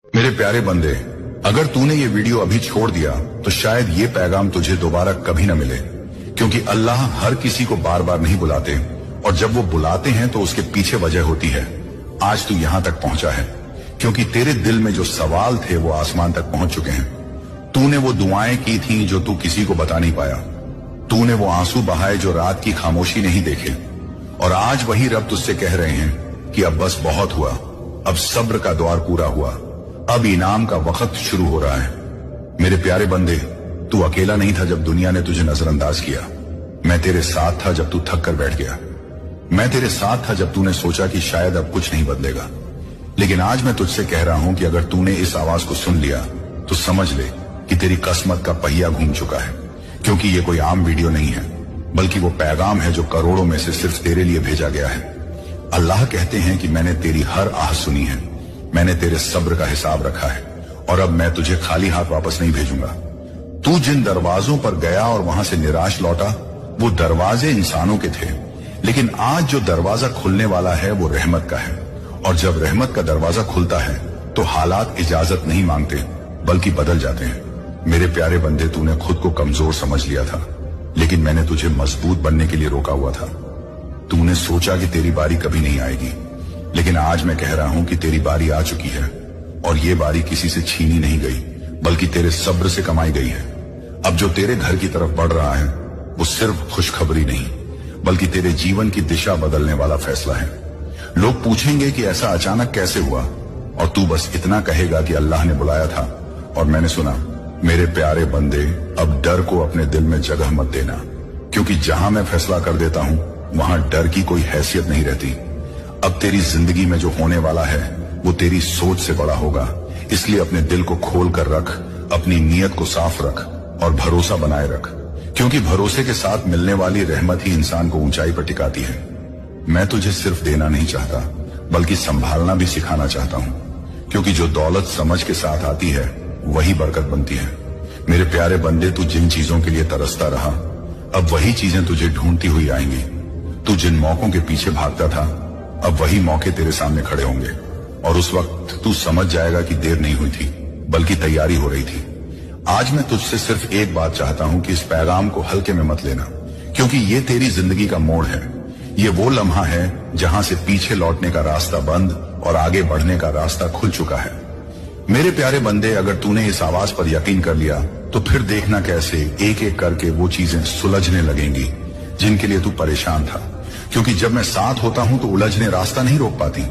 मेरे प्यारे बंदे, अगर तूने ये वीडियो अभी छोड़ दिया तो शायद ये पैगाम तुझे दोबारा कभी न मिले, क्योंकि अल्लाह हर किसी को बार बार नहीं बुलाते, और जब वो बुलाते हैं तो उसके पीछे वजह होती है। आज तू यहां तक पहुंचा है क्योंकि तेरे दिल में जो सवाल थे वो आसमान तक पहुंच चुके हैं। तूने वो दुआएं की थी जो तू किसी को बता नहीं पाया। तूने वो आंसू बहाए जो रात की खामोशी नहीं देखे, और आज वही रब तुझसे कह रहे हैं कि अब बस बहुत हुआ, अब सब्र का द्वार पूरा हुआ, अब इनाम का वक्त शुरू हो रहा है। मेरे प्यारे बंदे, तू अकेला नहीं था जब दुनिया ने तुझे नजरअंदाज किया। मैं तेरे साथ था जब तू थक कर बैठ गया। मैं तेरे साथ था जब तूने सोचा कि शायद अब कुछ नहीं बदलेगा। लेकिन आज मैं तुझसे कह रहा हूं कि अगर तूने इस आवाज को सुन लिया तो समझ ले कि तेरी किस्मत का पहिया घूम चुका है, क्योंकि ये कोई आम वीडियो नहीं है, बल्कि वो पैगाम है जो करोड़ों में से सिर्फ तेरे लिए भेजा गया है। अल्लाह कहते हैं कि मैंने तेरी हर आह सुनी है, मैंने तेरे सब्र का हिसाब रखा है, और अब मैं तुझे खाली हाथ वापस नहीं भेजूंगा। तू जिन दरवाजों पर गया और वहां से निराश लौटा, वो दरवाजे इंसानों के थे, लेकिन आज जो दरवाजा खुलने वाला है वो रहमत का है। और जब रहमत का दरवाजा खुलता है तो हालात इजाजत नहीं मांगते बल्कि बदल जाते हैं। मेरे प्यारे बंदे, तूने खुद को कमजोर समझ लिया था, लेकिन मैंने तुझे मजबूत बनने के लिए रोका हुआ था। तूने सोचा कि तेरी बारी कभी नहीं आएगी, लेकिन आज मैं कह रहा हूं कि तेरी बारी आ चुकी है, और ये बारी किसी से छीनी नहीं गई बल्कि तेरे सब्र से कमाई गई है। अब जो तेरे घर की तरफ बढ़ रहा है वो सिर्फ खुशखबरी नहीं बल्कि तेरे जीवन की दिशा बदलने वाला फैसला है। लोग पूछेंगे कि ऐसा अचानक कैसे हुआ, और तू बस इतना कहेगा कि अल्लाह ने बुलाया था और मैंने सुना। मेरे प्यारे बंदे, अब डर को अपने दिल में जगह मत देना, क्योंकि जहां मैं फैसला कर देता हूं वहां डर की कोई हैसियत नहीं रहती। अब तेरी जिंदगी में जो होने वाला है वो तेरी सोच से बड़ा होगा, इसलिए अपने दिल को खोल कर रख, अपनी नीयत को साफ रख और भरोसा बनाए रख, क्योंकि भरोसे के साथ मिलने वाली रहमत ही इंसान को ऊंचाई पर टिकाती है। मैं तुझे सिर्फ देना नहीं चाहता बल्कि संभालना भी सिखाना चाहता हूं, क्योंकि जो दौलत समझ के साथ आती है वही बरकत बनती है। मेरे प्यारे बंदे, तू जिन चीजों के लिए तरसता रहा, अब वही चीजें तुझे ढूंढती हुई आएंगी। तू जिन मौकों के पीछे भागता था, अब वही मौके तेरे सामने खड़े होंगे, और उस वक्त तू समझ जाएगा कि देर नहीं हुई थी बल्कि तैयारी हो रही थी। आज मैं तुझसे सिर्फ एक बात चाहता हूं कि इस पैगाम को हल्के में मत लेना, क्योंकि ये तेरी जिंदगी का मोड़ है। ये वो लम्हा है जहां से पीछे लौटने का रास्ता बंद और आगे बढ़ने का रास्ता खुल चुका है। मेरे प्यारे बंदे, अगर तूने इस आवाज पर यकीन कर लिया तो फिर देखना कैसे एक एक करके वो चीजें सुलझने लगेंगी जिनके लिए तू परेशान था, क्योंकि जब मैं साथ होता हूं तो उलझने रास्ता नहीं रोक पाती।